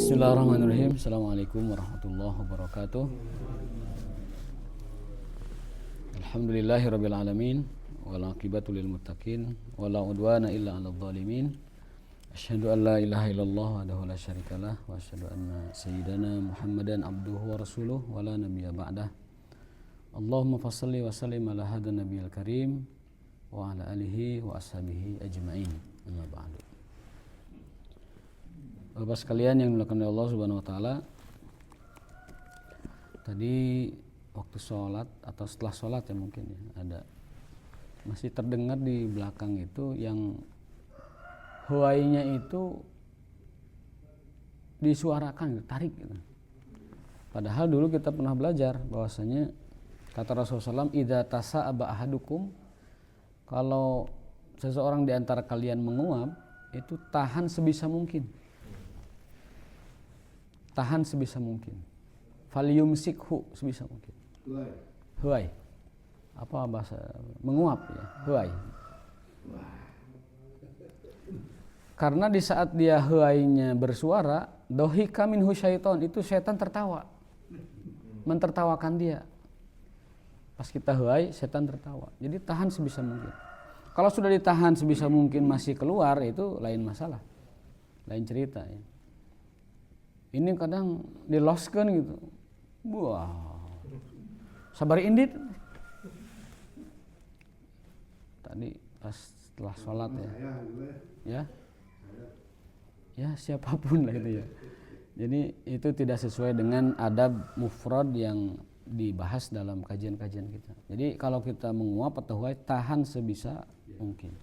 Bismillahirrahmanirrahim. Assalamualaikum warahmatullahi wabarakatuh. Alhamdulillahirabbil alamin wal aqibatu lil muttaqin wala udwana illa 'alal zalimin. Asyhadu an la ilaha illallah wahdahu la syarikalah wa asyhadu anna sayyidana Muhammadan abduhu wa rasuluh wa la nabiyya ba'dah. Allahumma fashalli wa sallim ala hadan nabiyil karim wa ala alihi wa ashabihi ajma'in. Amma ba'du. Bapak sekalian yang dimuliakan oleh Allah Subhanahu wa taala. Tadi waktu sholat atau setelah sholat ya mungkin ya, ada masih terdengar di belakang itu yang huainya itu disuarakan, tarik gitu. Padahal dulu kita pernah belajar bahwasanya kata Rasulullah SAW, idza tasa'aba ahadukum, kalau seseorang di antara kalian menguap itu tahan sebisa mungkin. Tahan sebisa mungkin. Falyumsikhu sebisa mungkin. Huai. Apa bahasa menguap ya? Huai. Karena di saat dia huainya bersuara, dohika minhu syaiton, itu setan tertawa. Mentertawakan dia. Pas kita huai, setan tertawa. Jadi tahan sebisa mungkin. Kalau sudah ditahan sebisa mungkin masih keluar, itu lain masalah. Lain cerita ya. Ini kadang diloskan gitu. Wah. Sabar indit. Tadi pas setelah sholat ya. Ya. Ya siapapun lah itu ya. Jadi itu tidak sesuai dengan adab mufrad yang dibahas dalam kajian-kajian kita. Jadi kalau kita menguap atau huai, tahan sebisa mungkin.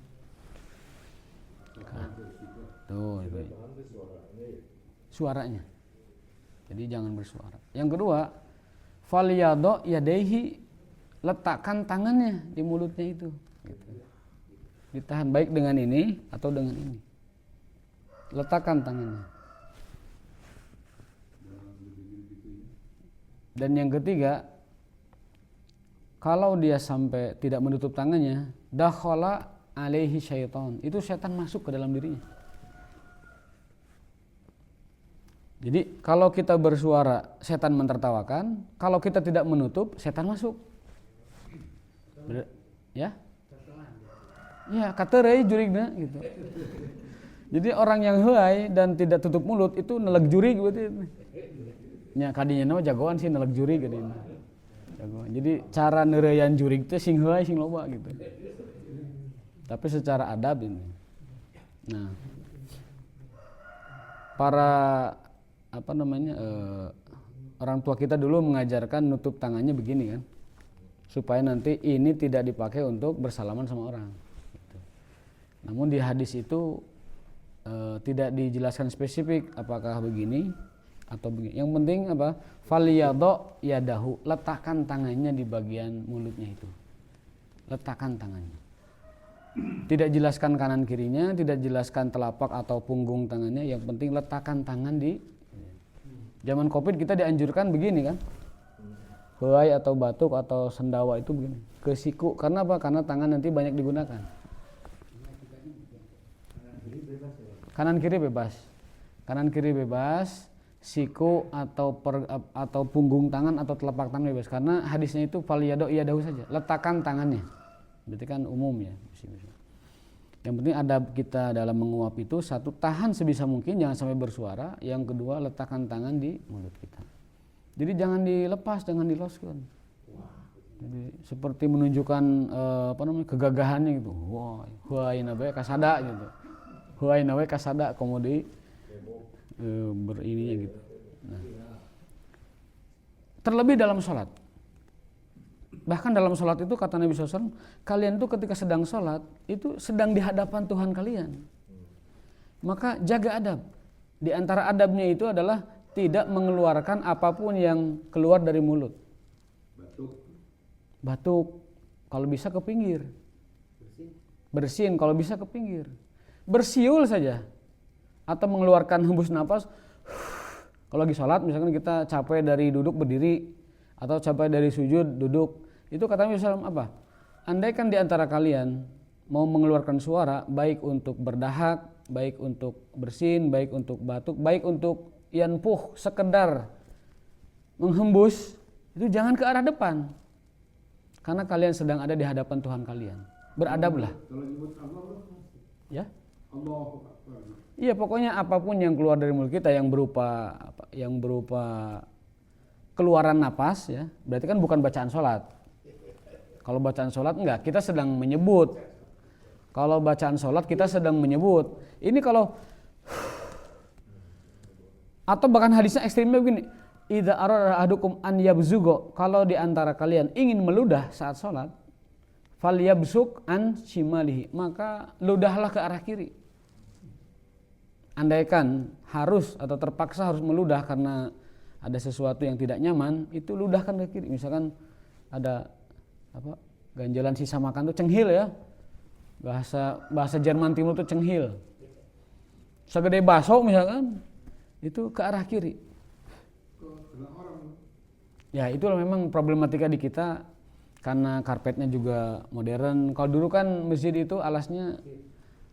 Tuh itu. Suaranya. Jadi jangan bersuara. Yang kedua, falyado yadaihi, letakkan tangannya di mulutnya itu. Gitu. Ditahan baik dengan ini atau dengan ini. Letakkan tangannya. Dan yang ketiga, kalau dia sampai tidak menutup tangannya, dakhala alaihi syaitan. Itu setan masuk ke dalam dirinya. Jadi kalau kita bersuara, setan mentertawakan. Kalau kita tidak menutup, setan masuk. Ya? Ya, katerei jurigna gitu. Jadi orang yang huai dan tidak tutup mulut itu neleg jurig berarti. Nya kadinya nama jagoan sih neleg jurig gini. Jagoan. Jadi cara neureyan jurig teh sing huai sing loba gitu. Tapi secara adab ini. Nah, para orang tua kita dulu mengajarkan nutup tangannya begini kan, supaya nanti ini tidak dipakai untuk bersalaman sama orang gitu. Namun di hadis itu tidak dijelaskan spesifik apakah begini atau begini. Yang penting apa? Falyado yadahu, letakkan tangannya di bagian mulutnya itu. Letakkan tangannya. Tidak jelaskan kanan kirinya, tidak jelaskan telapak atau punggung tangannya. Yang penting letakkan tangan di. Zaman Covid kita dianjurkan begini kan, huai atau batuk atau sendawa itu begini, ke siku. Karena apa? Karena tangan nanti banyak digunakan. Kanan kiri bebas. Kanan kiri bebas, siku atau punggung tangan atau telapak tangan bebas. Karena hadisnya itu falyado iyadahu saja, letakkan tangannya. Berarti kan umum ya. Yang penting adab kita dalam menguap itu, satu, tahan sebisa mungkin, jangan sampai bersuara. Yang kedua, letakkan tangan di mulut kita. Jadi jangan dilepas, jangan diloskan. Jadi seperti menunjukkan kegagahannya gitu. Wah, huai nawe kasada gitu. Huai nawe kasada komodi berininya gitu. Nah. Terlebih dalam sholat. Bahkan dalam sholat itu kata Nabi SAW, kalian itu ketika sedang sholat, itu sedang di hadapan Tuhan kalian. Maka jaga adab. Di antara adabnya itu adalah tidak mengeluarkan apapun yang keluar dari mulut. Batuk, kalau bisa ke pinggir. Bersin, kalau bisa ke pinggir. Bersiul saja. Atau mengeluarkan hembus nafas. Kalau lagi sholat, misalkan kita capek dari duduk berdiri, atau capek dari sujud duduk. Itu kata Nabi SAW apa? Andaikan di antara kalian mau mengeluarkan suara, baik untuk berdahak, baik untuk bersin, baik untuk batuk, baik untuk yanpuh, sekedar menghembus, itu jangan ke arah depan. Karena kalian sedang ada di hadapan Tuhan kalian. Beradablah. Ya. Iya, pokoknya apapun yang keluar dari mulut kita yang berupa keluaran napas, ya, berarti kan bukan bacaan sholat. Kalau bacaan sholat enggak, kita sedang menyebut. Kalau bacaan sholat kita sedang menyebut. Ini kalau atau bahkan hadisnya ekstrimnya begini, idza arada ahadukum an yabzugo, kalau di antara kalian ingin meludah saat sholat, falyabsuk an shimalihi, maka ludahlah ke arah kiri. Andaikan harus atau terpaksa harus meludah karena ada sesuatu yang tidak nyaman, itu ludahkan ke kiri. Misalkan ada ganjalan sisa makan tuh cenghil, ya. Bahasa Jerman Timur tuh cenghil. Segede baso misalkan, itu ke arah kiri. Ya, itu memang problematika di kita karena karpetnya juga modern. Kalau dulu kan masjid itu alasnya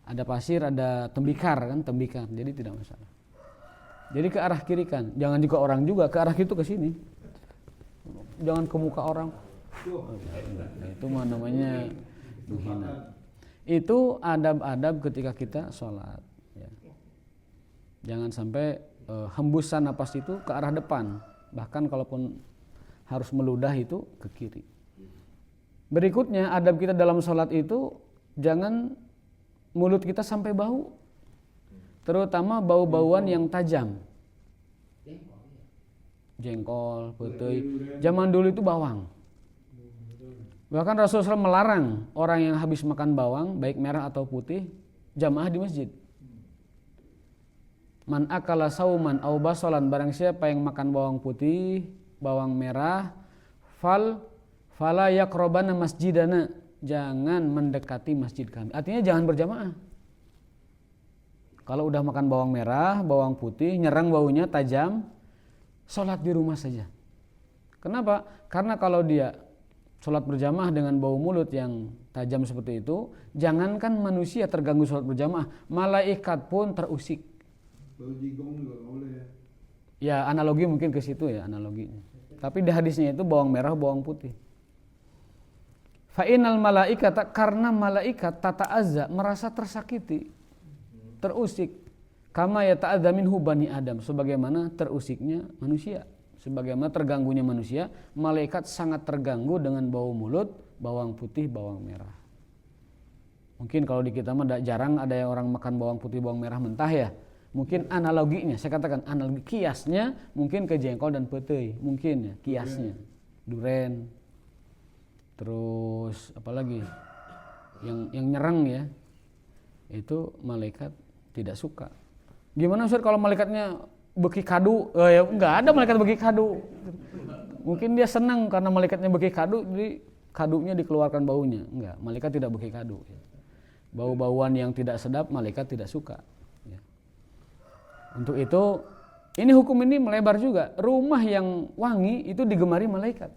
ada pasir, ada tembikar kan, tembikar. Jadi tidak masalah. Jadi ke arah kiri kan. Jangan juga orang juga ke arah itu ke sini. Jangan ke muka orang. Nah, itu namanya menghina. Itu adab-adab ketika kita sholat. Ya. Jangan sampai hembusan napas itu ke arah depan. Bahkan kalaupun harus meludah itu ke kiri. Berikutnya adab kita dalam sholat itu jangan mulut kita sampai bau, terutama bau-bauan yang tajam. Jengkol, peuteui. Zaman dulu itu bawang. Bahkan Rasulullah SAW melarang orang yang habis makan bawang, baik merah atau putih, jamaah di masjid. Man akala sauman au basolan, barang siapa yang makan bawang putih, bawang merah, fala yaqrabana masjidana, jangan mendekati masjid kami. Artinya jangan berjamaah. Kalau udah makan bawang merah, bawang putih, nyerang baunya tajam, sholat di rumah saja. Kenapa? Karena kalau dia sholat berjamaah dengan bau mulut yang tajam seperti itu, jangankan manusia terganggu sholat berjamaah, malaikat pun terusik. Bau jigong juga boleh. Ya, analogi mungkin ke situ ya, analoginya. Tapi di hadisnya itu bawang merah, bawang putih. Fa'inal malaikata, karena malaikat tata'azza, merasa tersakiti, terusik. Kama yata'adza minhu bani Adam, sebagaimana terusiknya manusia, sebagaimana terganggunya manusia, malaikat sangat terganggu dengan bau mulut, bawang putih, bawang merah. Mungkin kalau di kita mah jarang ada yang orang makan bawang putih, bawang merah mentah ya. Mungkin analoginya, saya katakan analogi kiasnya mungkin ke jengkol dan peuteui, mungkin ya kiasnya. Duren. Terus apalagi yang nyerang ya, itu malaikat tidak suka. Gimana Ustaz kalau malaikatnya beki kadu? Ya enggak ada malaikat beki kadu. Mungkin dia senang karena malaikatnya beki kadu, jadi kadunya dikeluarkan baunya. Enggak, malaikat tidak beki kadu. Bau-bauan yang tidak sedap malaikat tidak suka. Ya. Untuk itu, ini hukum ini melebar juga. Rumah yang wangi itu digemari malaikat.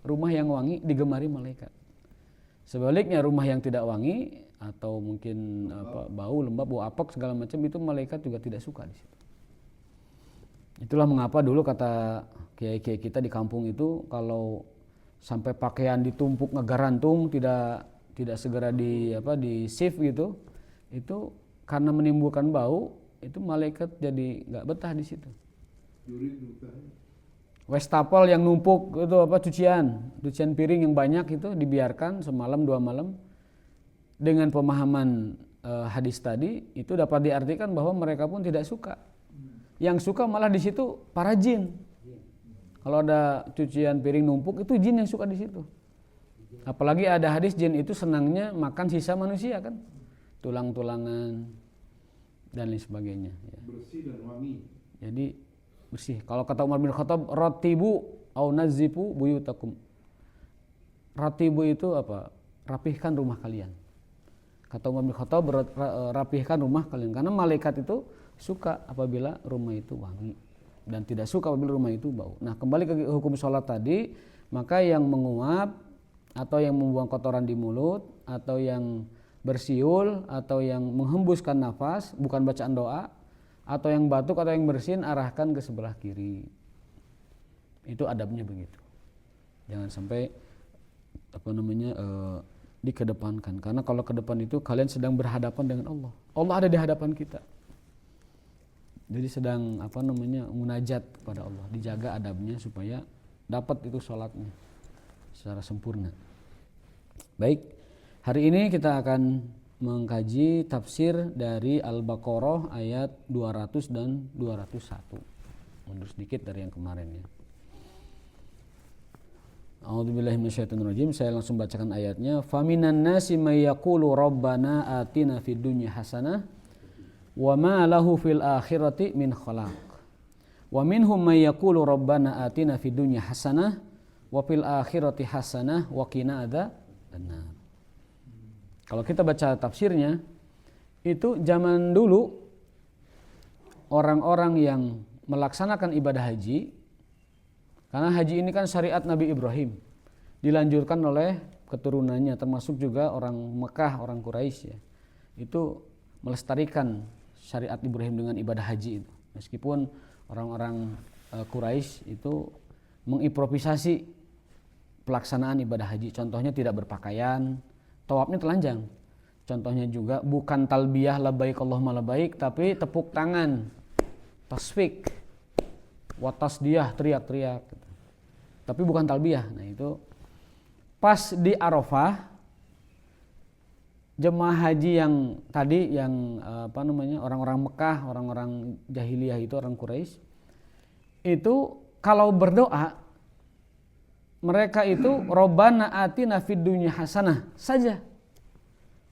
Rumah yang wangi digemari malaikat. Sebaliknya rumah yang tidak wangi atau mungkin bau lembab, bau apek segala macam, itu malaikat juga tidak suka di situ. Itulah mengapa dulu kata kiai-kiai kita di kampung itu kalau sampai pakaian ditumpuk ngegarantung tidak segera di shift gitu, itu karena menimbulkan bau, itu malaikat jadi nggak betah di situ. Wastafel yang numpuk itu cucian piring yang banyak itu dibiarkan semalam 2 malam. Dengan pemahaman hadis tadi itu dapat diartikan bahwa mereka pun tidak suka. Yang suka malah di situ para jin. Kalau ada cucian piring numpuk itu jin yang suka di situ. Apalagi ada hadis jin itu senangnya makan sisa manusia kan, tulang-tulangan dan lain sebagainya. Ya. Bersih dan wangi. Jadi bersih. Kalau kata Umar bin Khattab, ratibu au nazifu buyutakum. Ratibu itu apa? Rapihkan rumah kalian. Kata Umar bin Khattab, rapihkan rumah kalian. Karena malaikat itu suka apabila rumah itu wangi dan tidak suka apabila rumah itu bau. Nah, kembali ke hukum sholat tadi, maka yang menguap atau yang membuang kotoran di mulut atau yang bersiul atau yang menghembuskan nafas, bukan bacaan doa, atau yang batuk atau yang bersin arahkan ke sebelah kiri. Itu adabnya begitu. Jangan sampai dikedepankan, karena kalau ke depan itu kalian sedang berhadapan dengan Allah. Allah ada di hadapan kita. Jadi sedang munajat kepada Allah. Dijaga adabnya supaya dapat itu sholatnya secara sempurna. Baik, hari ini kita akan mengkaji tafsir dari Al-Baqarah ayat 200 dan 201. Mundur sedikit dari yang kemarin ya. A'udzubillahi minasyaitonirrajim. Saya langsung bacakan ayatnya. Faminan nasi may yaqulu rabbana atina fid dunya hasanah wa ma lahu fil akhirati min khalaq. Wa minhum may yaqulu rabbana atina fid dunya hasanah wa fil akhirati hasanah wa qina adzabannar. Kalau kita baca tafsirnya, itu zaman dulu orang-orang yang melaksanakan ibadah haji, karena haji ini kan syariat Nabi Ibrahim, dilanjutkan oleh keturunannya, termasuk juga orang Mekah, orang Quraisy ya. Itu melestarikan syariat Ibrahim dengan ibadah haji itu. Meskipun orang-orang Quraisy itu mengimprovisasi pelaksanaan ibadah haji. Contohnya tidak berpakaian, tawafnya telanjang. Contohnya juga bukan talbiyah labbaik Allahumma labbaik, tapi tepuk tangan, tasfik, wa tasdiyah, teriak-teriak gitu. Tapi bukan talbiyah. Nah itu pas di Arafah, jemaah haji yang tadi yang orang-orang Mekah, orang-orang jahiliyah itu, orang Quraisy itu kalau berdoa mereka itu Rabbana atina fid dunya hasanah saja,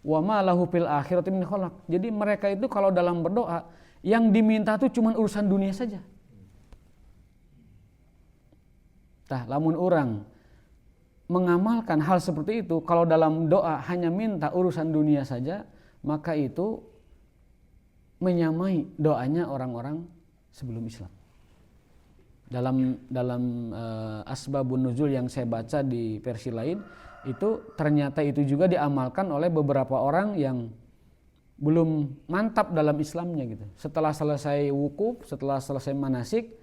wa ma lahu fil akhirati min khalaq. Jadi mereka itu kalau dalam berdoa yang diminta itu cuma urusan dunia saja. Tah, lamun orang mengamalkan hal seperti itu, kalau dalam doa hanya minta urusan dunia saja, maka itu menyamai doanya orang-orang sebelum Islam. Dalam asbabun nuzul yang saya baca di versi lain, itu ternyata itu juga diamalkan oleh beberapa orang yang belum mantap dalam Islamnya gitu. Setelah selesai wukuf, setelah selesai manasik,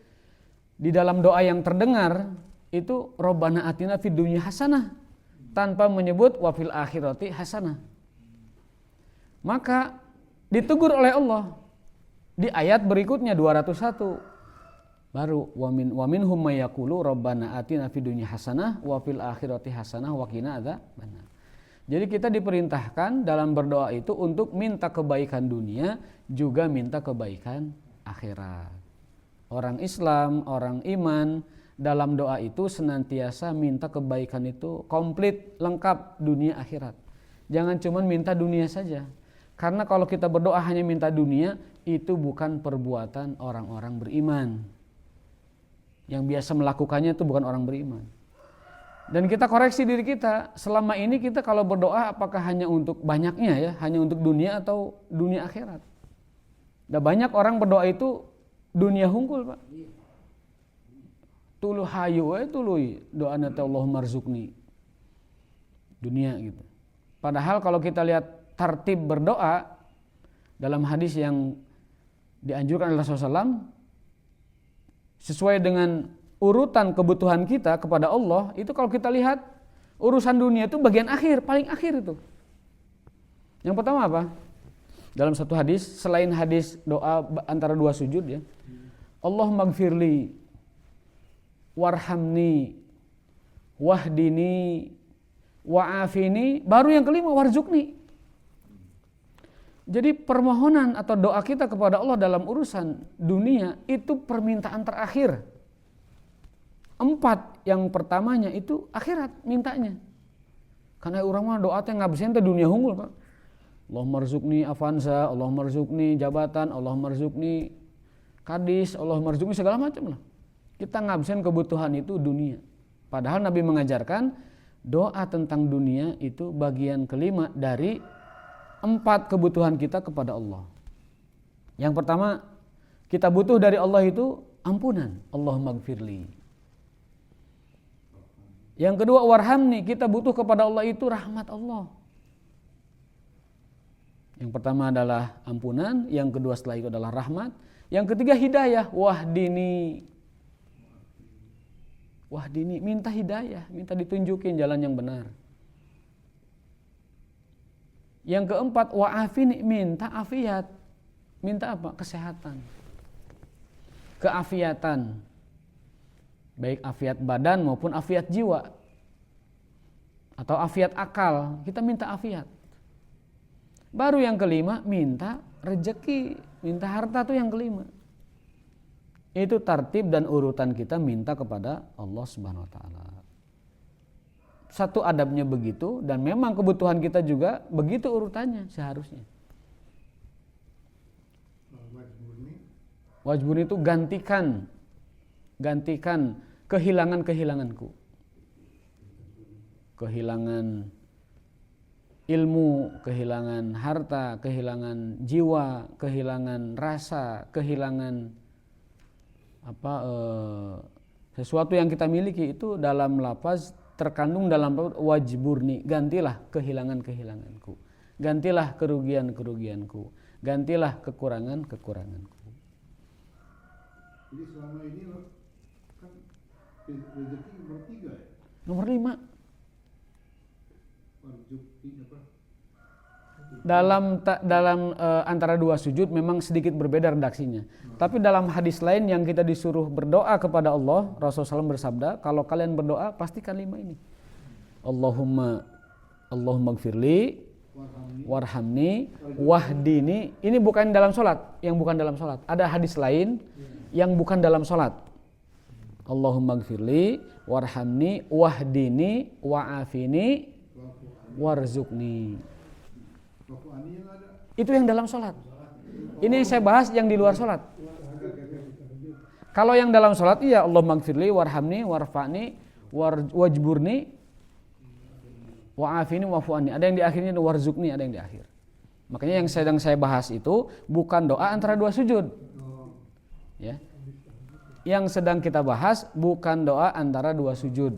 di dalam doa yang terdengar itu Rabbana atina fid dunya hasanah tanpa menyebut wa fil akhirati hasanah. Maka ditegur oleh Allah di ayat berikutnya 201. Baru wa minhum may yaqulu Rabbana atina fid dunya hasanah wa fil akhirati hasanah wa qina adzabannar. Jadi kita diperintahkan dalam berdoa itu untuk minta kebaikan dunia juga minta kebaikan akhirat. Orang Islam, orang iman dalam doa itu senantiasa minta kebaikan itu komplit, lengkap dunia akhirat. Jangan cuma minta dunia saja. Karena kalau kita berdoa hanya minta dunia, itu bukan perbuatan orang-orang beriman. Yang biasa melakukannya itu bukan orang beriman. Dan kita koreksi diri kita, selama ini kita kalau berdoa apakah hanya untuk banyaknya ya, hanya untuk dunia atau dunia akhirat. Dan banyak orang berdoa itu dunia hungkul, Pak. Tulu hayu tuluy doana teh Allahumma rzuqni dunia gitu. Padahal kalau kita lihat tartib berdoa dalam hadis yang dianjurkan oleh Rasulullah SAW, sesuai dengan urutan kebutuhan kita kepada Allah, itu kalau kita lihat urusan dunia itu bagian akhir, paling akhir itu. Yang pertama apa? Dalam satu hadis, selain hadis doa antara dua sujud ya, Allahumma gfirli warhamni wahdini wa'afini, baru yang kelima warzuqni. Jadi permohonan atau doa kita kepada Allah dalam urusan dunia itu permintaan terakhir. 4 yang pertamanya itu akhirat mintanya. Karena orang mah doa teh ngabsen teh dunia hungkul, Pak. Allahumma rzuqni avanza, Allahumma rzuqni jabatan, Allahumma rzuqni kadis, Allahumma rzuqni segala macam lah. Kita ngabsen kebutuhan itu dunia. Padahal Nabi mengajarkan doa tentang dunia itu bagian kelima dari 4 kebutuhan kita kepada Allah. Yang pertama, kita butuh dari Allah itu ampunan, Allahumma gfirli. Yang kedua, warhamni, kita butuh kepada Allah itu rahmat Allah. Yang pertama adalah ampunan, yang kedua setelah itu adalah rahmat, Yang ketiga hidayah, wahdini, minta hidayah, minta ditunjukin jalan yang benar. Yang keempat, wa'afini, minta afiat. Minta apa? Kesehatan. Keafiatan. Baik afiat badan maupun afiat jiwa. Atau afiat akal, kita minta afiat. Baru yang kelima, minta rezeki, minta harta, tuh yang kelima. Itu tartib dan urutan kita minta kepada Allah Subhanahu wa taala. Satu adabnya begitu, dan memang kebutuhan kita juga begitu urutannya seharusnya. Wajburni itu gantikan kehilanganku. Kehilangan ilmu, kehilangan harta, kehilangan jiwa, kehilangan rasa, kehilangan sesuatu yang kita miliki, itu dalam lafaz terkandung dalam wajburni, gantilah kehilanganku, gantilah kerugianku, gantilah kekuranganku. Jadi selama ini kan rezeki nomor 3 ya? Nomor 5. Apa? Dalam antara dua sujud memang sedikit berbeda redaksinya. Tapi dalam hadis lain yang kita disuruh berdoa kepada Allah, Rasulullah SAW bersabda, kalau kalian berdoa pastikan 5 ini. Allahumma gfirli, warhamni, wahdini. Ini bukan dalam sholat, yang bukan dalam sholat. Ada hadis lain yang bukan dalam sholat. Allahumma gfirli, warhamni, wahdini, wa'afini, warzukni. Itu yang dalam sholat. Ini yang saya bahas yang di luar sholat. Kalau yang dalam sholat, iya Allahumma gfirli, warhamni, warfa'ni, wajburni, wa'afini, wafu'ani. Ada yang di akhirnya, warzukni, ada yang di akhir. Makanya yang sedang saya bahas itu bukan doa antara dua sujud. Ya. Yang sedang kita bahas bukan doa antara dua sujud.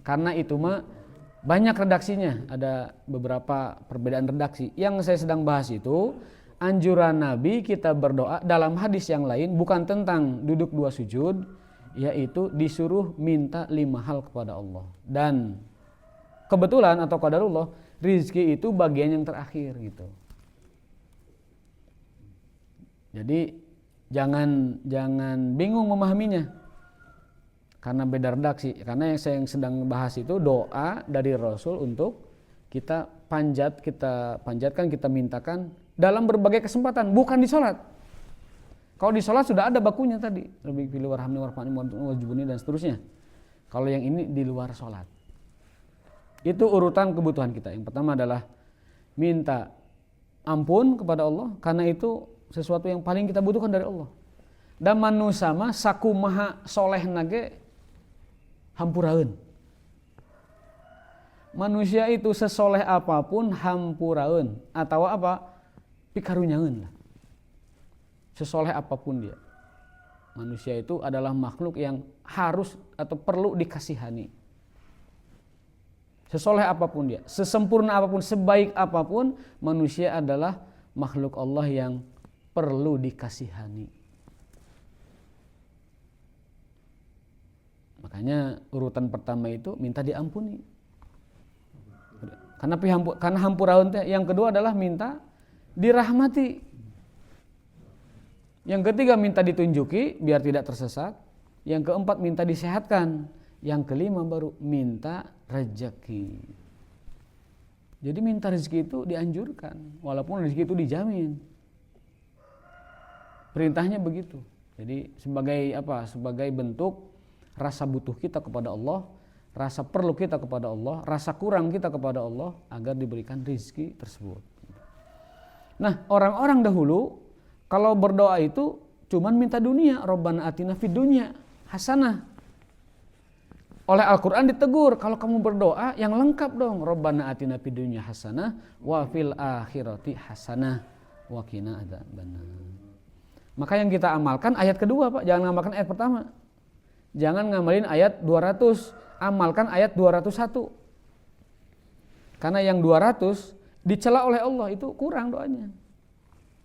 Karena itu mah banyak redaksinya, ada beberapa perbedaan redaksi. Yang saya sedang bahas itu anjuran Nabi kita berdoa dalam hadis yang lain bukan tentang duduk dua sujud, yaitu disuruh minta 5 hal kepada Allah. Dan kebetulan atau qadarullah, rizki itu bagian yang terakhir gitu. Jadi jangan bingung memahaminya. Karena beda redaksi. Karena yang saya sedang bahas itu doa dari Rasul untuk kita panjatkan, kita mintakan dalam berbagai kesempatan, bukan di sholat. Kalau di sholat sudah ada bakunya tadi, lebih pilih warhamni, warfa'ni, wajibuni dan seterusnya. Kalau yang ini di luar sholat. Itu urutan kebutuhan kita. Yang pertama adalah minta ampun kepada Allah, karena itu sesuatu yang paling kita butuhkan dari Allah. Dan manusama sakumaha soleh nage hampuraeun. Manusia itu sesoleh apapun hampuraeun, atau apa? Pikarunyaeun lah. Sesoleh apapun dia. Manusia itu adalah makhluk yang harus atau perlu dikasihani. Sesoleh apapun dia, sesempurna apapun, sebaik apapun, manusia adalah makhluk Allah yang perlu dikasihani. Makanya urutan pertama itu minta diampuni. Karena hampuraeun teh. Yang kedua adalah minta dirahmati. Yang ketiga minta ditunjuki biar tidak tersesat. Yang keempat minta disehatkan. Yang kelima baru minta rezeki. Jadi minta rezeki itu dianjurkan, walaupun rezeki itu dijamin. Perintahnya begitu. Jadi sebagai bentuk rasa butuh kita kepada Allah, rasa perlu kita kepada Allah, rasa kurang kita kepada Allah agar diberikan rezeki tersebut. Nah, orang-orang dahulu kalau berdoa itu cuman minta dunia, Rabbana atina fid dunya hasanah. Oleh Al-Qur'an ditegur, kalau kamu berdoa yang lengkap dong, Rabbana atina fid dunya hasanah wa fil akhirati hasanah wa qina adzabannar. Maka yang kita amalkan ayat kedua, Pak, jangan ngamalkan ayat pertama. Jangan ngamalin ayat 200, amalkan ayat 201. Karena yang 200 dicela oleh Allah, itu kurang doanya.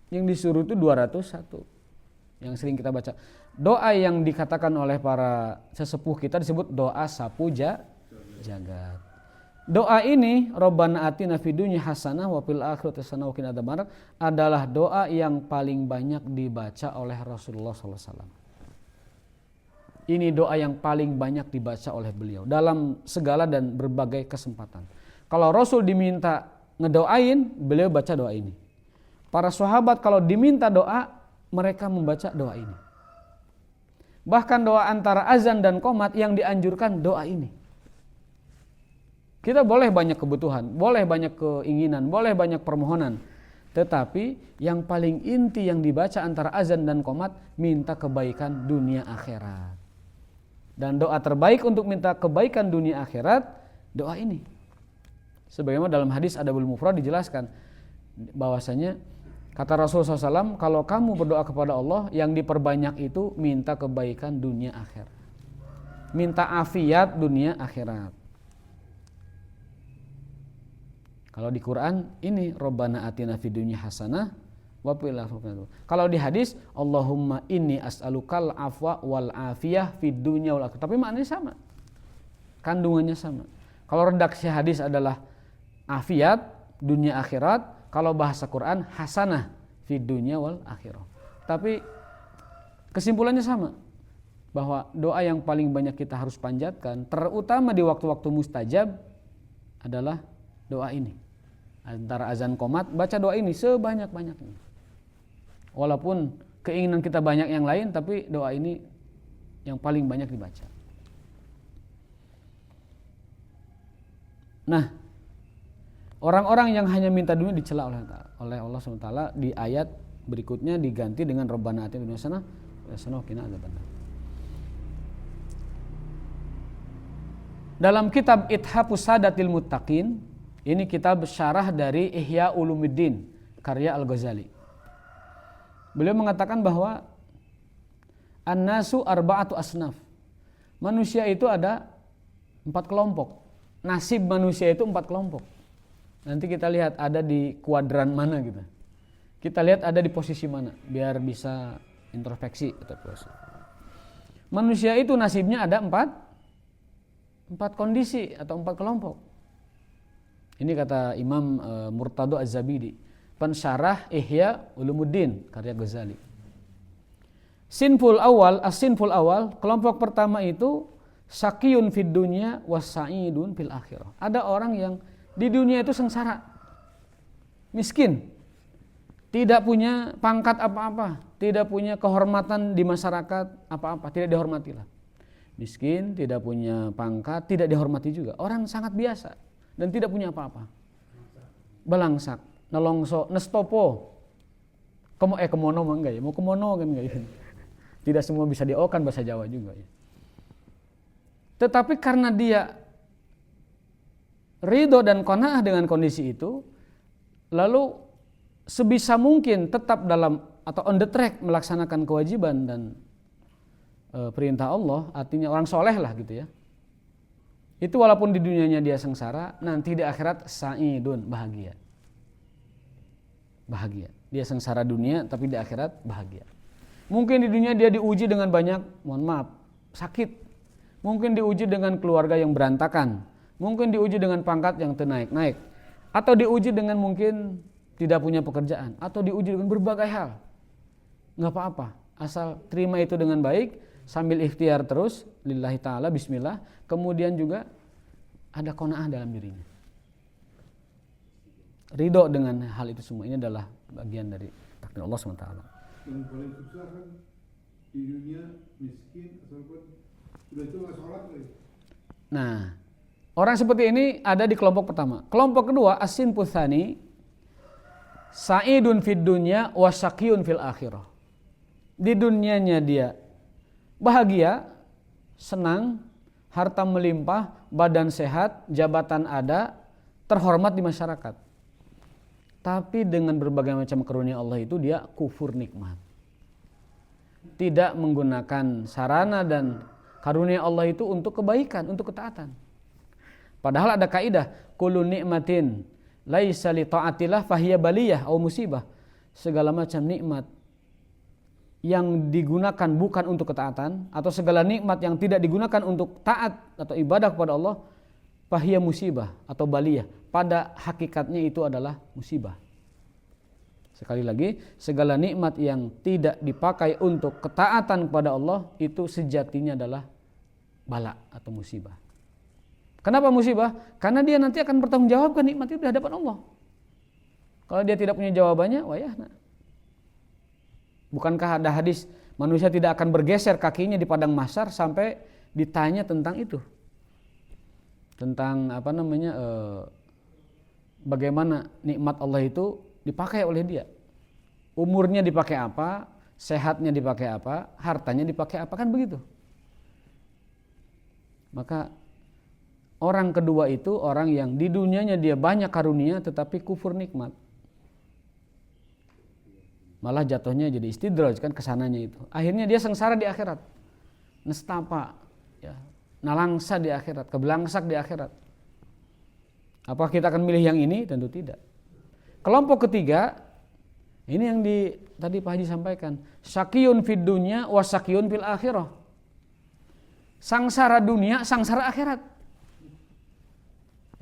Yang disuruh itu 201. yang sering kita baca. Doa yang dikatakan oleh para sesepuh kita disebut doa sapu jagat. Doa ini Rabbana atina fid dunya hasanah wa fil akhirati hasanah wa qina adzabannar adalah doa yang paling banyak dibaca oleh Rasulullah sallallahu alaihi wasallam. Ini doa yang paling banyak dibaca oleh beliau dalam segala dan berbagai kesempatan. Kalau Rasul diminta ngedoain, beliau baca doa ini. Para sahabat kalau diminta doa, mereka membaca doa ini. Bahkan doa antara azan dan qomat yang dianjurkan doa ini. Kita boleh banyak kebutuhan, boleh banyak keinginan, boleh banyak permohonan. Tetapi yang paling inti yang dibaca antara azan dan qomat, minta kebaikan dunia akhirat. Dan doa terbaik untuk minta kebaikan dunia akhirat, doa ini. Sebagaimana dalam hadis Adabul Mufrad dijelaskan bahwasanya kata Rasulullah SAW, kalau kamu berdoa kepada Allah, yang diperbanyak itu minta kebaikan dunia akhirat. Minta afiat dunia akhirat. Kalau di Quran ini Rabbana atina fid dunya hasanah wa fil akhirati. Kalau di hadis Allahumma inni as'alukal afwa wal afiyah fid dunya wal akhirah. Tapi maknanya sama. Kandungannya sama. Kalau redaksi hadis adalah afiat dunia akhirat, kalau bahasa Quran hasanah fid dunya wal akhirah. Tapi kesimpulannya sama, bahwa doa yang paling banyak kita harus panjatkan, terutama di waktu-waktu mustajab, adalah doa ini. Antara azan qomat, baca doa ini sebanyak-banyaknya. Walaupun keinginan kita banyak yang lain, tapi doa ini yang paling banyak dibaca. Nah, orang-orang yang hanya minta dunia dicela oleh Allah SWT di ayat berikutnya diganti dengan Rabbana atina fid dunya hasanah wa qina adzabannar. Dalam kitab Ithafus Sadatil Muttaqin, ini kitab syarah dari Ihya Ulumuddin karya Al-Ghazali. Beliau mengatakan bahwa an-nasu arba'atu asnaf. Manusia itu ada 4 kelompok. Nasib manusia itu 4 kelompok. Nanti kita lihat ada di kuadran mana gitu. Kita lihat ada di posisi mana biar bisa introspeksi. Manusia itu nasibnya ada 4 kondisi atau 4 kelompok. Ini kata Imam Murtado Az-Zabidi, pensyarah Ihya Ulumuddin karya Ghazali. Sinful awal, kelompok pertama itu sakiyun fid dunya wasa'idun fil akhirah. Ada orang yang di dunia itu sengsara, miskin, tidak punya pangkat apa-apa, tidak punya kehormatan di masyarakat apa-apa, tidak dihormatilah. Miskin, tidak punya pangkat, tidak dihormati juga. Orang sangat biasa dan tidak punya apa-apa. Belangsak, nelongso, nestopo. Kemono mah enggak ya? Mau kemono kan enggak ya? Tidak semua bisa diokan bahasa Jawa juga ya. Tetapi karena dia ridho dan qanaah dengan kondisi itu, lalu sebisa mungkin tetap dalam atau on the track melaksanakan kewajiban dan perintah Allah, artinya orang soleh lah gitu ya. Itu walaupun di dunianya dia sengsara, nanti di akhirat sa'idun, bahagia. Bahagia. Dia sengsara dunia tapi di akhirat bahagia. Mungkin di dunia dia diuji dengan banyak, mohon maaf, sakit. Mungkin diuji dengan keluarga yang berantakan. Mungkin diuji dengan pangkat yang naik-naik. Atau diuji dengan mungkin tidak punya pekerjaan. Atau diuji dengan berbagai hal. Gak apa-apa. Asal terima itu dengan baik. Sambil ikhtiar terus. Lillahi ta'ala, bismillah. Kemudian juga ada qanaah dalam dirinya. Ridho dengan hal itu semua. Ini adalah bagian dari takdir Allah SWT. Yang paling susah kan di dunia miskin, asalkan udah itu nggak sholat lagi. Nah, orang seperti ini ada di kelompok pertama. Kelompok kedua, asin puthani, sa'idun fid dunya wa syaqiyun fil akhirah. Di dunianya dia bahagia, senang, harta melimpah, badan sehat, jabatan ada, terhormat di masyarakat. Tapi dengan berbagai macam karunia Allah itu dia kufur nikmat. Tidak menggunakan sarana dan karunia Allah itu untuk kebaikan, untuk ketaatan. Padahal ada kaidah, kullu nikmatin laisa li ta'atillah fahiya baliyah atau musibah. Segala macam nikmat yang digunakan bukan untuk ketaatan, atau segala nikmat yang tidak digunakan untuk taat atau ibadah kepada Allah, fahiya musibah atau baliyah, pada hakikatnya itu adalah musibah. Sekali lagi, segala nikmat yang tidak dipakai untuk ketaatan kepada Allah itu sejatinya adalah bala atau musibah. Kenapa musibah? Karena dia nanti akan bertanggungjawabkan nikmat itu di hadapan Allah. Kalau dia tidak punya jawabannya, wayahna. Bukankah ada hadis manusia tidak akan bergeser kakinya di padang mahsyar sampai ditanya tentang itu, tentang bagaimana nikmat Allah itu dipakai oleh dia. Umurnya dipakai apa, sehatnya dipakai apa, hartanya dipakai apa, kan begitu. Maka orang kedua itu orang yang di dunianya dia banyak karunia tetapi kufur nikmat. Malah jatuhnya jadi istidraj, kan kesananya itu. Akhirnya dia sengsara di akhirat. Nestapa, ya, nalangsa di akhirat, kebelangsak di akhirat. Apa kita akan milih yang ini? Tentu tidak. Kelompok ketiga, ini yang tadi Pak Haji sampaikan, syaqiyun fid dunya wa syaqiyun fil akhirah. Sangsara dunia, sangsara akhirat.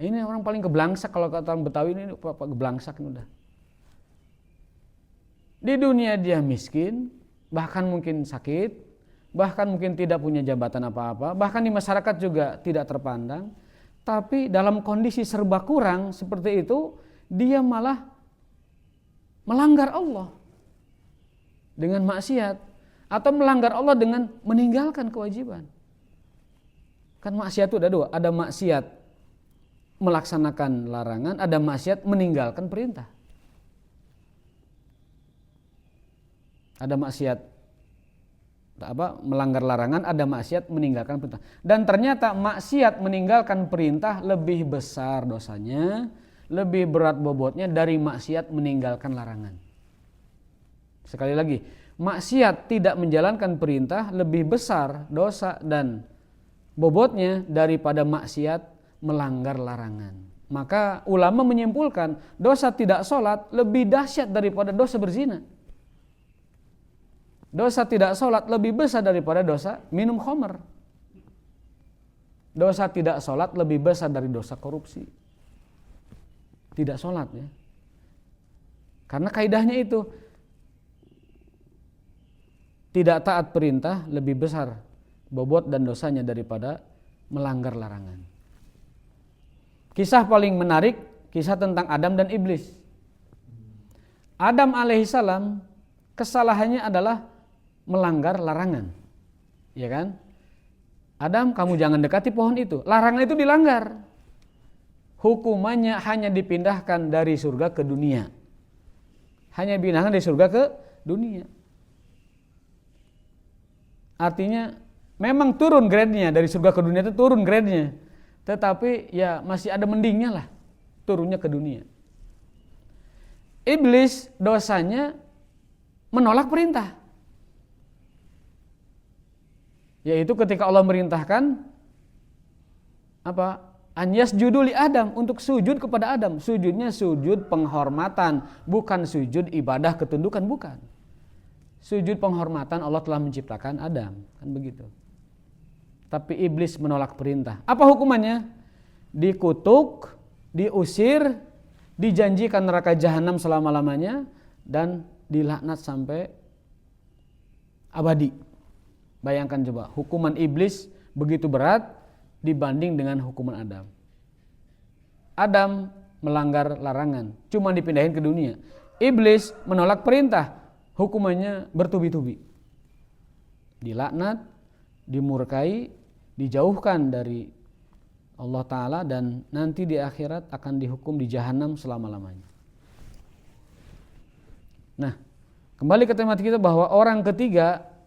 Ini orang paling kebelangsak, kalau kata orang Betawi ini kebelangsak ini udah. Di dunia dia miskin, bahkan mungkin sakit, bahkan mungkin tidak punya jabatan apa-apa, bahkan di masyarakat juga tidak terpandang. Tapi dalam kondisi serba kurang seperti itu, dia malah melanggar Allah dengan maksiat, atau melanggar Allah dengan meninggalkan kewajiban. Kan maksiat itu ada dua, ada maksiat melaksanakan larangan, ada maksiat meninggalkan perintah. Ada maksiat melanggar larangan, ada maksiat meninggalkan perintah. Dan ternyata maksiat meninggalkan perintah lebih besar dosanya, lebih berat bobotnya dari maksiat meninggalkan larangan. Sekali lagi, maksiat tidak menjalankan perintah lebih besar dosa dan bobotnya daripada maksiat melanggar larangan. Maka ulama menyimpulkan dosa tidak sholat lebih dahsyat daripada dosa berzina. Dosa tidak sholat lebih besar daripada dosa minum khamr. Dosa tidak sholat lebih besar dari dosa korupsi. Tidak sholat, ya. Karena kaidahnya itu, tidak taat perintah lebih besar bobot dan dosanya daripada melanggar larangan. Kisah paling menarik, kisah tentang Adam dan Iblis. Adam alaihissalam kesalahannya adalah melanggar larangan, ya kan? Adam, kamu jangan dekati pohon itu. Larangan itu dilanggar. Hukumannya hanya dipindahkan dari surga ke dunia. Hanya dipindahkan dari surga ke dunia. Artinya memang turun grade-nya, dari surga ke dunia itu turun grade-nya. Tetapi ya masih ada mendingnya lah turunnya ke dunia. Iblis dosanya menolak perintah. Yaitu ketika Allah merintahkan an yasjudu li Adam, untuk sujud kepada Adam. Sujudnya sujud penghormatan, bukan sujud ibadah ketundukan, bukan. Sujud penghormatan, Allah telah menciptakan Adam, kan begitu. Tapi iblis menolak perintah. Apa hukumannya? Dikutuk, diusir, dijanjikan neraka jahanam selama-lamanya, dan dilaknat sampai abadi. Bayangkan coba, hukuman iblis begitu berat dibanding dengan hukuman Adam. Adam melanggar larangan, cuma dipindahin ke dunia. Iblis menolak perintah, hukumannya bertubi-tubi. Dilaknat, dimurkai, dijauhkan dari Allah Ta'ala, dan nanti di akhirat akan dihukum di jahanam selama-lamanya. Nah, kembali ke tema kita bahwa orang ketiga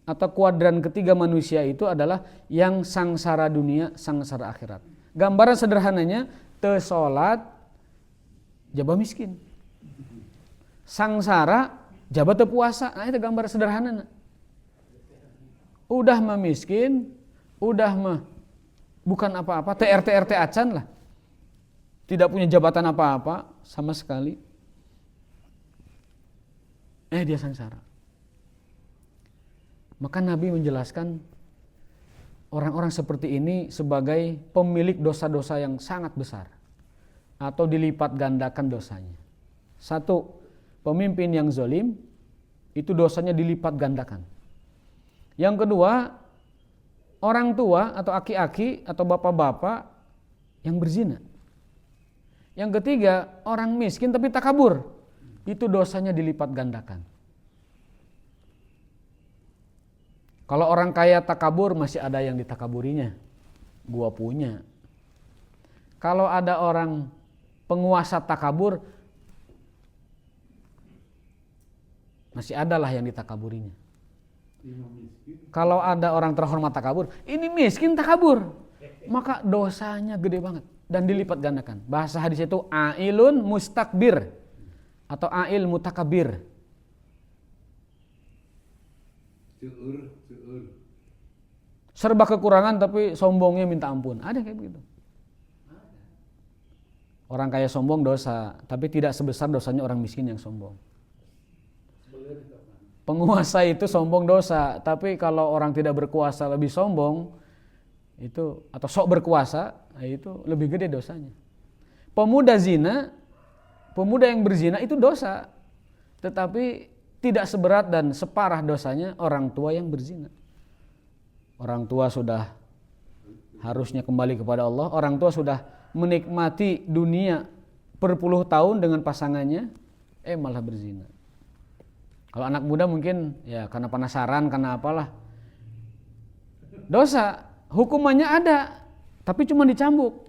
atau kuadran ketiga manusia itu adalah yang sangsara dunia, sangsara akhirat. Gambaran sederhananya, teu salat, jaba miskin. Sangsara, jaba teu puasa. Nah, itu gambar sederhana. Udah mah miskin, udah mah bukan apa-apa, TRT acan lah. Tidak punya jabatan apa-apa sama sekali. Dia sangsara. Maka Nabi menjelaskan orang-orang seperti ini sebagai pemilik dosa-dosa yang sangat besar atau dilipat gandakan dosanya. Satu, pemimpin yang zalim itu dosanya dilipat gandakan. Yang kedua, orang tua atau aki-aki atau bapak-bapak yang berzina. Yang ketiga, orang miskin tapi takabur, itu dosanya dilipat gandakan. Kalau orang kaya takabur, masih ada yang ditakaburinya. Gua punya. Kalau ada orang penguasa takabur, masih adalah yang ditakaburinya. Kalau ada orang terhormat takabur, ini miskin takabur, maka dosanya gede banget dan dilipat gandakan. Bahasa hadis itu ailun mustakbir atau ail mutakabir. Serba kekurangan tapi sombongnya minta ampun. Ada kayak begitu. Orang kaya sombong dosa, tapi tidak sebesar dosanya orang miskin yang sombong. Penguasa itu sombong dosa, tapi kalau orang tidak berkuasa lebih sombong itu atau sok berkuasa, itu lebih gede dosanya. Pemuda zina, pemuda yang berzina itu dosa, tetapi tidak seberat dan separah dosanya orang tua yang berzina. Orang tua sudah harusnya kembali kepada Allah, orang tua sudah menikmati dunia berpuluh tahun dengan pasangannya, malah berzina. Kalau anak muda mungkin ya karena penasaran, karena apalah. Dosa, hukumannya ada, tapi cuma dicambuk.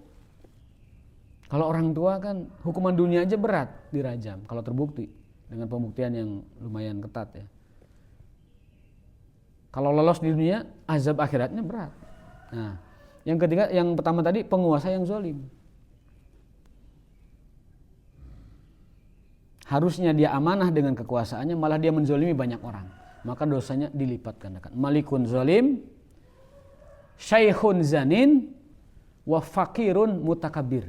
Kalau orang tua kan hukuman dunia aja berat, dirajam kalau terbukti dengan pembuktian yang lumayan ketat ya. Kalau lolos di dunia, azab akhiratnya berat. Nah, yang ketiga, yang pertama tadi penguasa yang zalim. Harusnya dia amanah dengan kekuasaannya, malah dia menzalimi banyak orang, maka dosanya dilipat gandakan. Malikun zalim, syaikhun zanin, wa fakirun mutakabir.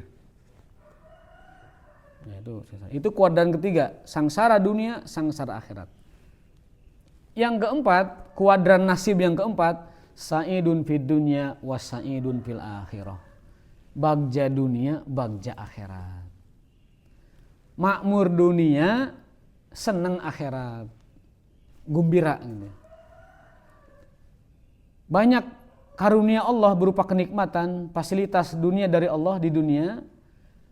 Ya, itu kuadran ketiga, sangsara dunia, sangsara akhirat. Yang keempat, kuadran nasib yang keempat, sa'idun fid dunya wa sa'idun fil akhirah. Bagja dunia, bagja akhirat. Makmur dunia, senang akhirat, gembira gitu. Banyak karunia Allah berupa kenikmatan, fasilitas dunia dari Allah di dunia,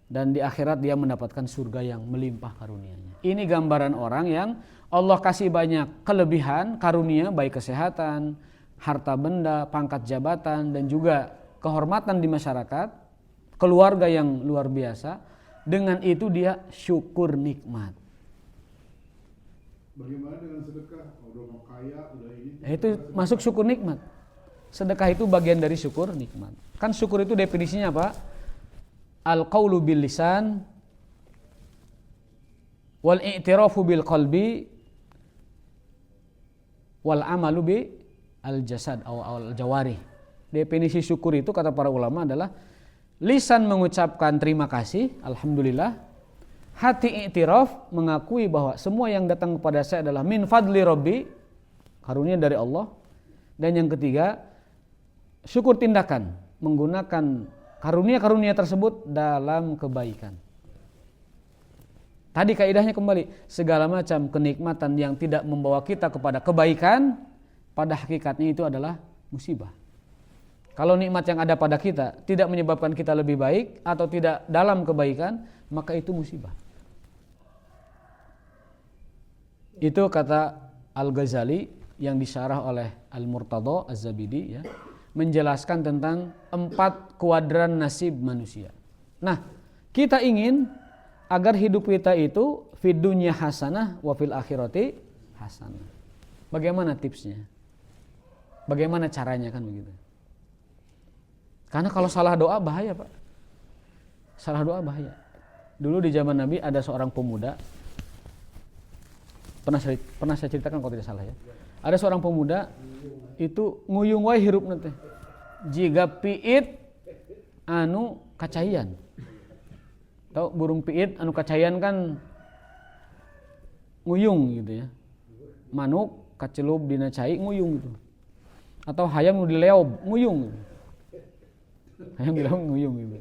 dan di akhirat dia mendapatkan surga yang melimpah karunianya. Ini gambaran orang yang Allah kasih banyak kelebihan, karunia, baik kesehatan, harta benda, pangkat jabatan, dan juga kehormatan di masyarakat, keluarga yang luar biasa. Dengan itu dia syukur nikmat. Bagaimana dengan sedekah? Udah mau kaya, udah ini. Itu masuk syukur nikmat. Sedekah itu bagian dari syukur nikmat. Kan syukur itu definisinya apa? Al-qaulu bil lisan wal i'tirafu bil qalbi wal amalu bi al jasad atau al jawarih. Definisi syukur itu kata para ulama adalah lisan mengucapkan terima kasih, alhamdulillah. Hati i'tiraf, mengakui bahwa semua yang datang kepada saya adalah min fadli rabbi, karunia dari Allah. Dan yang ketiga, syukur tindakan, menggunakan karunia-karunia tersebut dalam kebaikan. Tadi kaidahnya kembali, segala macam kenikmatan yang tidak membawa kita kepada kebaikan, pada hakikatnya itu adalah musibah. Kalau nikmat yang ada pada kita tidak menyebabkan kita lebih baik atau tidak dalam kebaikan, maka itu musibah. Itu kata Al-Ghazali yang disyarah oleh Al-Murtada Az-Zabidi ya, menjelaskan tentang 4 kuadran nasib manusia. Nah, kita ingin agar hidup kita itu fid dunya hasanah wa fil akhirati hasanah. Bagaimana tipsnya? Bagaimana caranya kan begitu? Karena kalau salah doa bahaya, Pak. Salah doa bahaya. Dulu di zaman Nabi ada seorang pemuda, pernah saya ceritakan kalau tidak salah ya. Ada seorang pemuda itu nguyung wae hirupna teh. Jiga piit anu kacayan. Tahu burung piit anu kacayan kan nguyung gitu ya. Manuk kacelup dina cai nguyung gitu. atau hayam nu dileob, nguyung. Hayam dileob nguyung gitu.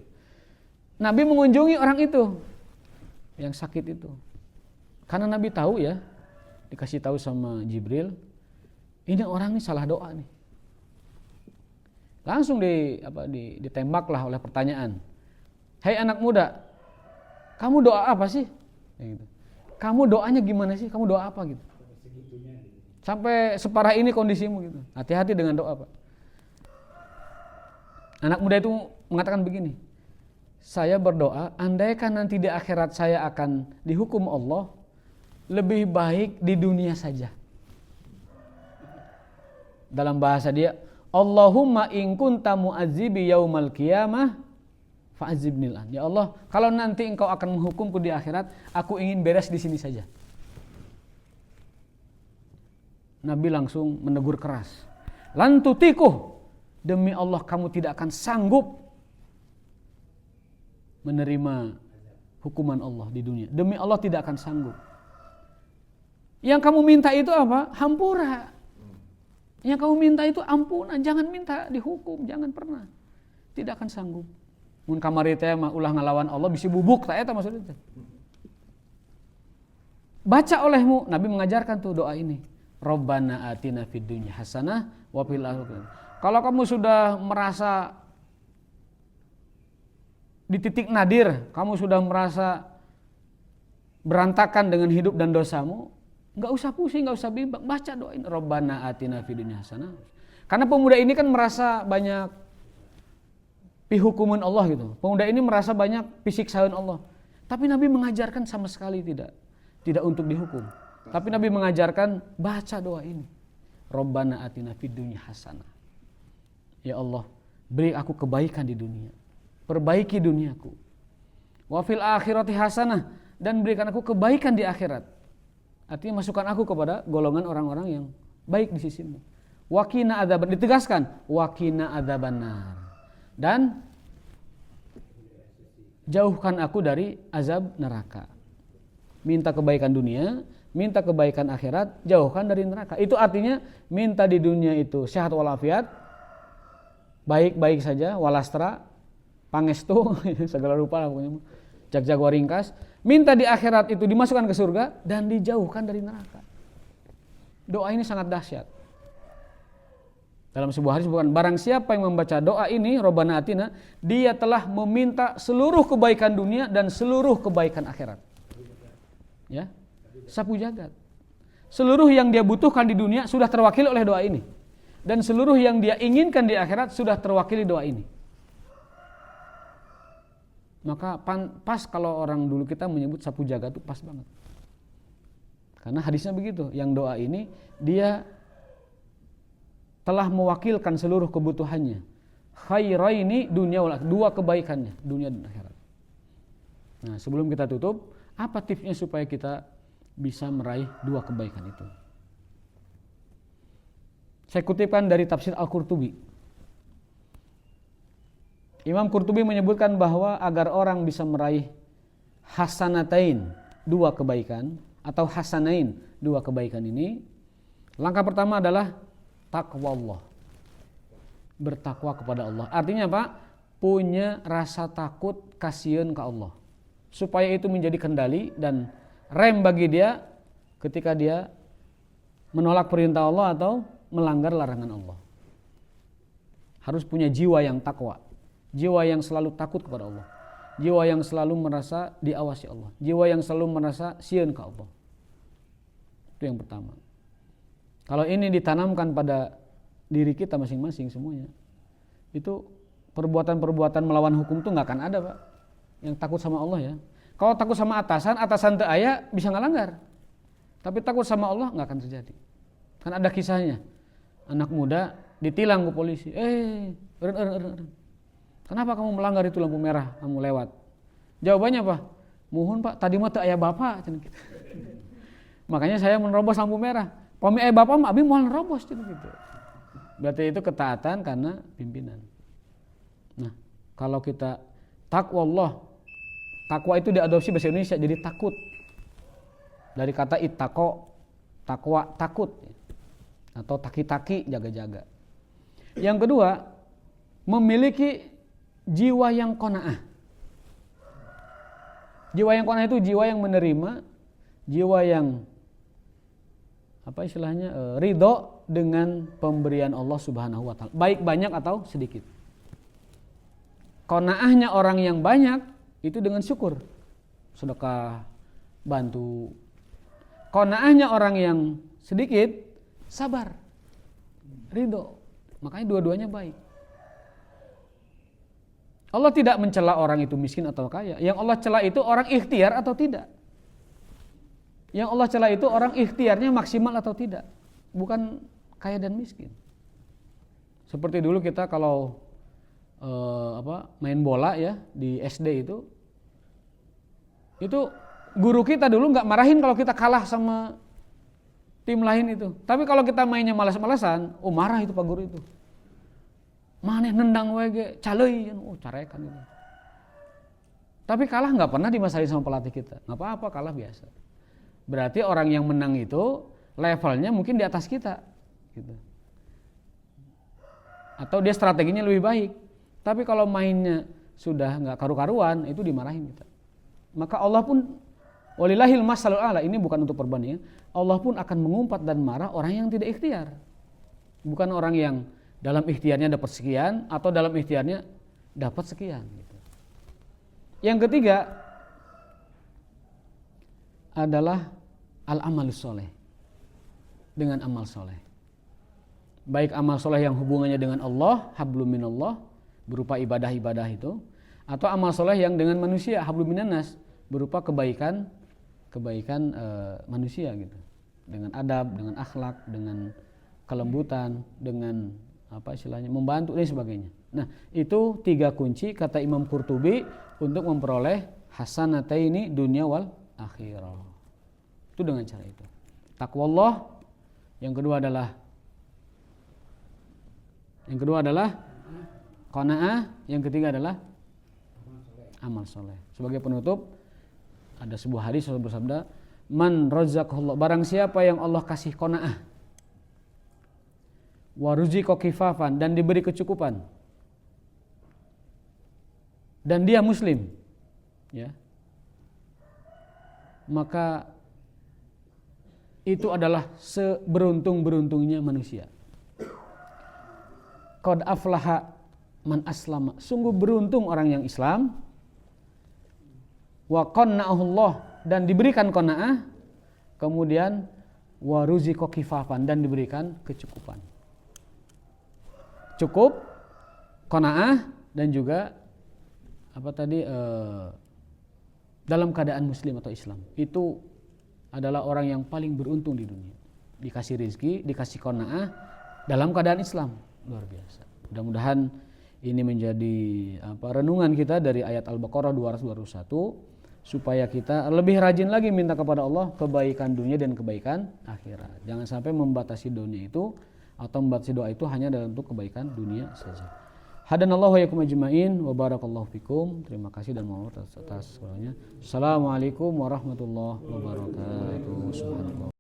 Nabi mengunjungi orang itu yang sakit itu. Karena Nabi tahu ya, dikasih tahu sama Jibril, ini orang nih salah doa nih. Langsung ditembaklah oleh pertanyaan. Hai anak muda, kamu doa apa sih? Gitu. Kamu doanya gimana sih? Kamu doa apa gitu? Sampai separah ini kondisimu gitu. Hati-hati dengan doa, Pak. Anak muda itu mengatakan begini, saya berdoa, andaikan nanti di akhirat saya akan dihukum Allah, lebih baik di dunia saja. Dalam bahasa dia, Allahumma in kunta mu'adzibi yaumal qiyamah fa'adzibnil an. Ya Allah, kalau nanti engkau akan menghukumku di akhirat, aku ingin beres di sini saja. Nabi langsung menegur keras. Lan tutikuh, demi Allah kamu tidak akan sanggup menerima hukuman Allah di dunia. Demi Allah tidak akan sanggup. Yang kamu minta itu apa? Hampura. Yang kamu minta itu ampunan, jangan minta dihukum, jangan pernah. Tidak akan sanggup. Mun kamari teh mah ulah ngalawan Allah bisi bubuk tak eta maksudnya. Baca olehmu, Nabi mengajarkan tuh doa ini. Rabbana atina fid dunya hasanah wa fil akhirati. Kalau kamu sudah merasa di titik nadir, kamu sudah merasa berantakan dengan hidup dan dosamu, enggak usah pusing, enggak usah bimbang, baca doa ini Rabbana atina fid dunya hasanah. Karena pemuda ini kan merasa banyak pihukuman Allah gitu. Pemuda ini merasa banyak pisiksaun Allah. Tapi Nabi mengajarkan sama sekali tidak untuk dihukum. Tapi Nabi mengajarkan baca doa ini. Rabbana atina fid dunya hasanah. Ya Allah, beri aku kebaikan di dunia. Perbaiki duniaku. Wa fil akhirati hasanah, dan berikan aku kebaikan di akhirat. Artinya masukkan aku kepada golongan orang-orang yang baik di sisimu. Wa qina adzaban, ditegaskan wa qina adzabannar. Dan jauhkan aku dari azab neraka. Minta kebaikan dunia, minta kebaikan akhirat, jauhkan dari neraka. Itu artinya minta di dunia itu sehat walafiat, baik-baik saja, walastra, pangestu, segala rupa pokoknya, jag-jag waringkas. Minta di akhirat itu dimasukkan ke surga dan dijauhkan dari neraka. Doa ini sangat dahsyat. Dalam sebuah hadis bukan barang siapa yang membaca doa ini Rabbana atina, dia telah meminta seluruh kebaikan dunia dan seluruh kebaikan akhirat. Ya, sapu jagat. Seluruh yang dia butuhkan di dunia sudah terwakili oleh doa ini, dan seluruh yang dia inginkan di akhirat sudah terwakili doa ini. Maka pas kalau orang dulu kita menyebut sapu jagat itu pas banget. Karena hadisnya begitu, yang doa ini dia telah mewakilkan seluruh kebutuhannya. Khairaini dunya wal akhirah, dua kebaikannya, dunia dan akhirat. Nah, sebelum kita tutup, apa tipsnya supaya kita bisa meraih dua kebaikan itu? Saya kutipkan dari tafsir Al-Qurtubi. Imam Qurtubi menyebutkan bahwa agar orang bisa meraih hasanatain, dua kebaikan, atau hasanain, dua kebaikan ini, langkah pertama adalah takwa Allah. Bertakwa kepada Allah. Artinya apa? Punya rasa takut, kasihan ke Allah. Supaya itu menjadi kendali dan rem bagi dia ketika dia menolak perintah Allah atau melanggar larangan Allah. Harus punya jiwa yang takwa. Jiwa yang selalu takut kepada Allah. Jiwa yang selalu merasa diawasi Allah. Jiwa yang selalu merasa sieun ke Allah. Itu yang pertama. Kalau ini ditanamkan pada diri kita masing-masing semuanya, itu perbuatan-perbuatan melawan hukum itu nggak akan ada, Pak. Yang takut sama Allah ya. Kalau takut sama atasan teu aya bisa ngalanggar. Tapi takut sama Allah nggak akan terjadi. Kan ada kisahnya. Anak muda ditilang ke polisi. Kenapa kamu melanggar itu lampu merah, kamu lewat? Jawabannya apa? Muhun Pak, tadi mah teu aya bapak. Makanya saya menerobos lampu merah. Pami aya bapak mah abi moal nerobos gitu. Berarti itu ketaatan karena pimpinan. Nah, kalau kita takwa Allah, takwa itu diadopsi bahasa Indonesia jadi takut. Dari kata ittaqo, takwa, takut. Atau taki-taki, jaga-jaga. Yang kedua, memiliki jiwa yang qanaah. Jiwa yang qanaah itu jiwa yang menerima, jiwa yang ridho dengan pemberian Allah Subhanahu wa taala, baik banyak atau sedikit. Qanaahnya orang yang banyak itu dengan syukur, sedekah, bantu. Qanaahnya orang yang sedikit sabar, ridho. Makanya dua-duanya baik. Allah tidak mencela orang itu miskin atau kaya. Yang Allah cela itu orang ikhtiar atau tidak. Yang Allah cela itu orang ikhtiarnya maksimal atau tidak. Bukan kaya dan miskin. Seperti dulu kita kalau main bola ya di SD itu guru kita dulu nggak marahin kalau kita kalah sama tim lain itu. Tapi kalau kita mainnya malas-malasan, marah itu Pak Guru itu. Maneh nendang wege, caleuy, carekan itu. Tapi kalah nggak pernah dimasalahin sama pelatih kita. Nggak apa-apa, kalah biasa. Berarti orang yang menang itu levelnya mungkin di atas kita, gitu. Atau dia strateginya lebih baik. Tapi kalau mainnya sudah nggak karu-karuan, itu dimarahin kita. Maka Allah pun walillahil masalul a'la, ini bukan untuk perbandingan. Allah pun akan mengumpat dan marah orang yang tidak ikhtiar. Bukan orang yang dalam ikhtiarnya dapat sekian atau dalam ikhtiarnya dapat sekian, gitu. Yang ketiga adalah al-amalus soleh, dengan amal soleh. Baik amal soleh yang hubungannya dengan Allah, hablum minallah, berupa ibadah-ibadah itu, atau amal soleh yang dengan manusia, hablum minannas, berupa kebaikan manusia, gitu. Dengan adab, dengan akhlak, dengan kelembutan, dengan membantu dan sebagainya. Nah, itu 3 kunci kata Imam Qurtubi untuk memperoleh hasanataini dunya wal akhirah. Itu dengan cara itu. Taqwallah, yang kedua adalah qanaah, yang ketiga adalah amal soleh. Sebagai penutup, ada sebuah hadis Rasul bersabda, man razaqallahu, barang siapa yang Allah kasih qanaah, wa ruziqa kifafan, dan diberi kecukupan, dan dia muslim, ya, maka itu adalah seberuntung-beruntungnya manusia. Qad aflaha man aslama, sungguh beruntung orang yang Islam. Wa qanna'ahullah, dan diberikan qanaah, kemudian wa ruziqa kifafan, dan diberikan kecukupan. Cukup, qanaah, dan juga dalam keadaan muslim atau Islam. Itu adalah orang yang paling beruntung di dunia. Dikasih rezeki, dikasih qanaah dalam keadaan Islam. Luar biasa. Mudah-mudahan ini menjadi renungan kita dari ayat Al-Baqarah 221, supaya kita lebih rajin lagi minta kepada Allah kebaikan dunia dan kebaikan akhirat. Jangan sampai membatasi dunia itu atau membatasi doa itu hanya dalam untuk kebaikan dunia saja. Hadanallahu wa iyyakum ajmain wa barakallahu fikum. Terima kasih dan mohon atas semuanya. Assalamualaikum warahmatullahi wabarakatuh. Subhanallah.